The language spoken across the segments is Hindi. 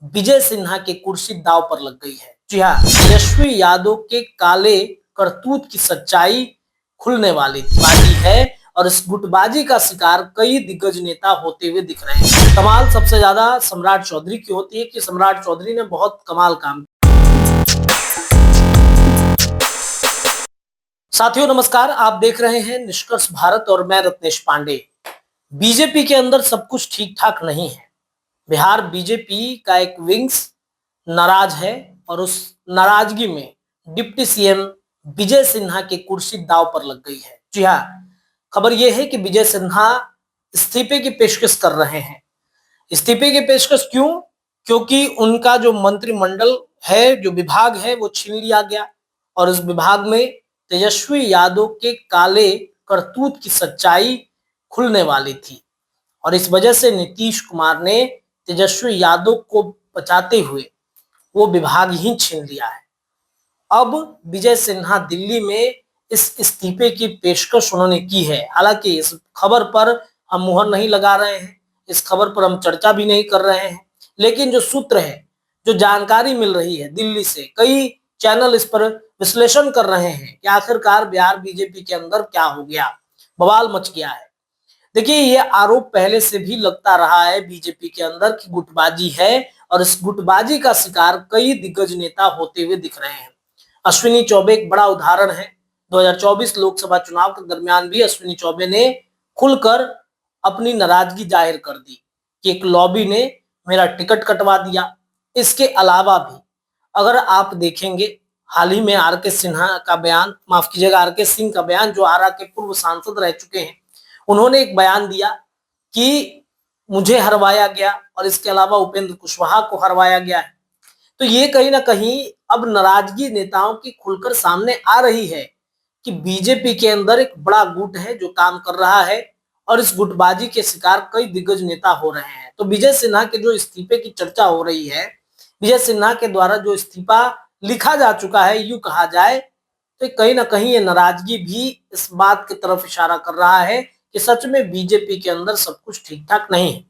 विजय सिन्हा की कुर्सी दांव पर लग गई है। जी हाँ, तेजस्वी यादव के काले करतूत की सच्चाई खुलने वाली बाजी है और इस गुटबाजी का शिकार कई दिग्गज नेता होते हुए दिख रहे हैं। कमाल सबसे ज्यादा सम्राट चौधरी की होती है कि सम्राट चौधरी ने बहुत कमाल काम। साथियों नमस्कार, आप देख रहे हैं निष्कर्ष भारत और मैं रत्नेश पांडे। बीजेपी के अंदर सब कुछ ठीक ठाक नहीं है। बिहार बीजेपी का एक विंग्स नाराज है और उस नाराजगी में डिप्टी सीएम विजय सिन्हा की कुर्सी दांव पर लग गई है। जी हाँ, खबर यह है कि विजय सिन्हा इस्तीफे की पेशकश कर रहे हैं। इस्तीफे की पेशकश क्यों? क्योंकि उनका जो मंत्रिमंडल है, जो विभाग है, वो छीन लिया गया और इस विभाग में तेजस्वी यादव के काले करतूत की सच्चाई खुलने वाली थी और इस वजह से नीतीश कुमार ने तेजस्वी यादव को बचाते हुए वो विभाग ही छीन लिया है। अब विजय सिन्हा दिल्ली में इस इस्तीफे की पेशकश उन्होंने की है। हालांकि इस खबर पर हम मुहर नहीं लगा रहे हैं, इस खबर पर हम चर्चा भी नहीं कर रहे हैं, लेकिन जो सूत्र है, जो जानकारी मिल रही है दिल्ली से, कई चैनल इस पर विश्लेषण कर रहे हैं कि आखिरकार बिहार बीजेपी के अंदर क्या हो गया, बवाल मच गया है। देखिए, ये आरोप पहले से भी लगता रहा है बीजेपी के अंदर कि गुटबाजी है और इस गुटबाजी का शिकार कई दिग्गज नेता होते हुए दिख रहे हैं। अश्विनी चौबे एक बड़ा उदाहरण है। 2024 लोकसभा चुनाव के दरमियान भी अश्विनी चौबे ने खुलकर अपनी नाराजगी जाहिर कर दी कि एक लॉबी ने मेरा टिकट कटवा दिया। इसके अलावा भी अगर आप देखेंगे, हाल ही में आर के सिन्हा का बयान, माफ कीजिएगा, आर के सिंह का बयान, जो आरा के पूर्व सांसद रह चुके हैं, उन्होंने एक बयान दिया कि मुझे हरवाया गया और इसके अलावा उपेंद्र कुशवाहा को हरवाया गया है। तो ये कहीं ना कहीं अब नाराजगी नेताओं की खुलकर सामने आ रही है कि बीजेपी के अंदर एक बड़ा गुट है जो काम कर रहा है और इस गुटबाजी के शिकार कई दिग्गज नेता हो रहे हैं। तो विजय सिन्हा के जो इस्तीफे की चर्चा हो रही है, विजय सिन्हा के द्वारा जो इस्तीफा लिखा जा चुका है, यूं कहा जाए तो कहीं ना कहीं ये नाराजगी भी इस बात की तरफ इशारा कर रहा है कि सच में बीजेपी के अंदर सब कुछ ठीक ठाक नहीं है।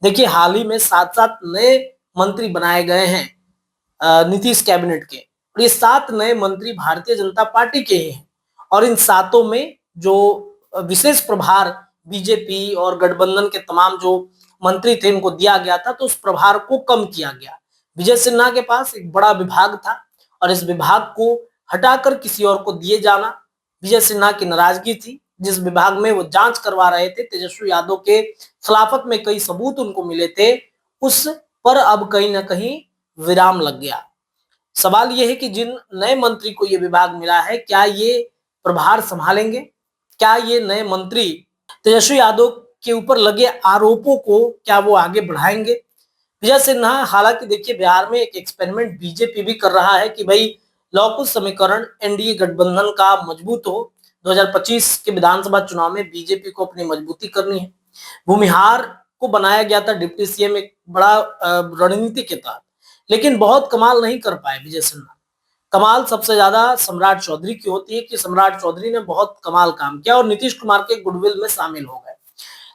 देखिए, हाल ही में 7-7 नए मंत्री बनाए गए हैं नीतीश कैबिनेट के, और ये 7 नए मंत्री भारतीय जनता पार्टी के ही हैं और इन सातों में जो विशेष प्रभार बीजेपी और गठबंधन के तमाम जो मंत्री थे उनको दिया गया था, तो उस प्रभार को कम किया गया। विजय सिन्हा के पास एक बड़ा विभाग था और इस विभाग को हटाकर किसी और को दिए जाना विजय सिन्हा की नाराजगी थी। जिस विभाग में वो जांच करवा रहे थे, तेजस्वी यादव के खिलाफत में कई सबूत उनको मिले थे, उस पर अब कहीं ना कहीं विराम लग गया। सवाल यह है कि जिन नए मंत्री को यह विभाग मिला है, क्या ये प्रभार संभालेंगे? क्या ये नए मंत्री तेजस्वी यादव के ऊपर लगे आरोपों को क्या वो आगे बढ़ाएंगे? विजय सिन्हा, हालांकि देखिए, बिहार में एक एक्सपेरिमेंट बीजेपी भी कर रहा है कि भाई लौकुश समीकरण एनडीए गठबंधन का मजबूत हो। 2025 के विधानसभा चुनाव में बीजेपी को अपनी मजबूती करनी है। भूमिहार को बनाया गया था डिप्टी सीएम एक बड़ा रणनीति के तहत, लेकिन बहुत कमाल नहीं कर पाए विजय सिन्हा। कमाल सबसे ज्यादा सम्राट चौधरी की होती है कि सम्राट चौधरी ने बहुत कमाल काम किया और नीतीश कुमार के गुडविल में शामिल हो गए।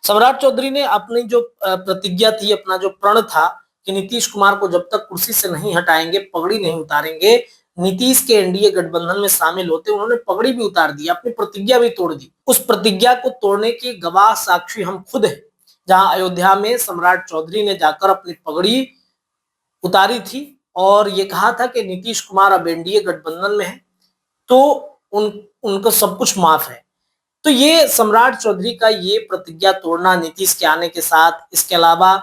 सम्राट चौधरी ने अपनी जो प्रतिज्ञा थी, अपना जो प्रण था कि नीतीश कुमार को जब तक कुर्सी से नहीं हटाएंगे, पगड़ी नहीं उतारेंगे, नीतीश के एनडीए गठबंधन में शामिल होते, उन्होंने पगड़ी भी उतार दी, अपनी प्रतिज्ञा भी तोड़ दी। उस प्रतिज्ञा को तोड़ने की गवाह साक्षी हम खुद हैं, जहां अयोध्या में सम्राट चौधरी ने जाकर अपनी पगड़ी उतारी थी और ये कहा था कि नीतीश कुमार अब एनडीए गठबंधन में है तो उनको सब कुछ माफ है। तो ये सम्राट चौधरी का ये प्रतिज्ञा तोड़ना नीतीश के आने के साथ, इसके अलावा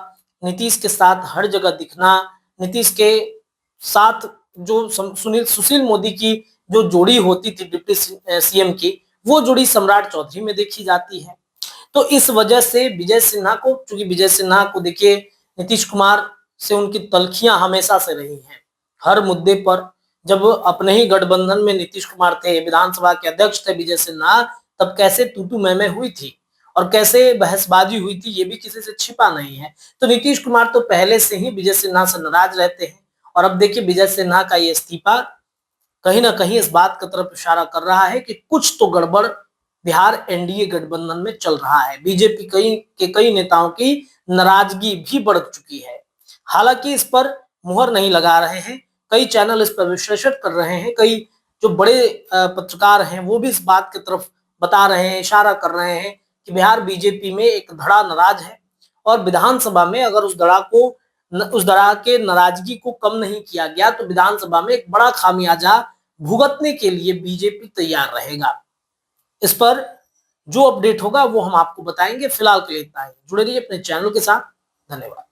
नीतीश के साथ हर जगह दिखना, नीतीश के साथ जो सुनील सुशील मोदी की जो जोड़ी होती थी डिप्टी सीएम की, वो जोड़ी सम्राट चौधरी में देखी जाती है। तो इस वजह से विजय सिन्हा को, चूंकि विजय सिन्हा को देखिए नीतीश कुमार से उनकी तलखियां हमेशा से रही हैं हर मुद्दे पर। जब अपने ही गठबंधन में नीतीश कुमार थे, विधानसभा के अध्यक्ष थे विजय सिन्हा, तब कैसे तूतू मैमे हुई थी और कैसे बहसबाजी हुई थी, ये भी किसी से छिपा नहीं है। तो नीतीश कुमार तो पहले से ही विजय सिन्हा से नाराज रहते हैं और अब देखिए विजय सिन्हा का ये इस्तीफा कहीं ना कहीं इस बात की तरफ इशारा कर रहा है कि कुछ तो गड़बड़ बिहार एनडीए गठबंधन में चल रहा है। बीजेपी के कई नेताओं की नाराजगी भी बढ़ चुकी है। हालांकि इस पर मुहर नहीं लगा रहे हैं। कई चैनल इस पर विश्लेषण कर रहे हैं, कई जो बड़े पत्रकार हैं वो भी इस बात की तरफ बता रहे हैं, इशारा कर रहे हैं कि बिहार बीजेपी में एक धड़ा नाराज है और विधानसभा में अगर उस धड़ा के नाराजगी को कम नहीं किया गया तो विधानसभा में एक बड़ा खामियाजा भुगतने के लिए बीजेपी तैयार रहेगा। इस पर जो अपडेट होगा वो हम आपको बताएंगे। फिलहाल के लिए इतना ही। जुड़े रहिए अपने चैनल के साथ। धन्यवाद।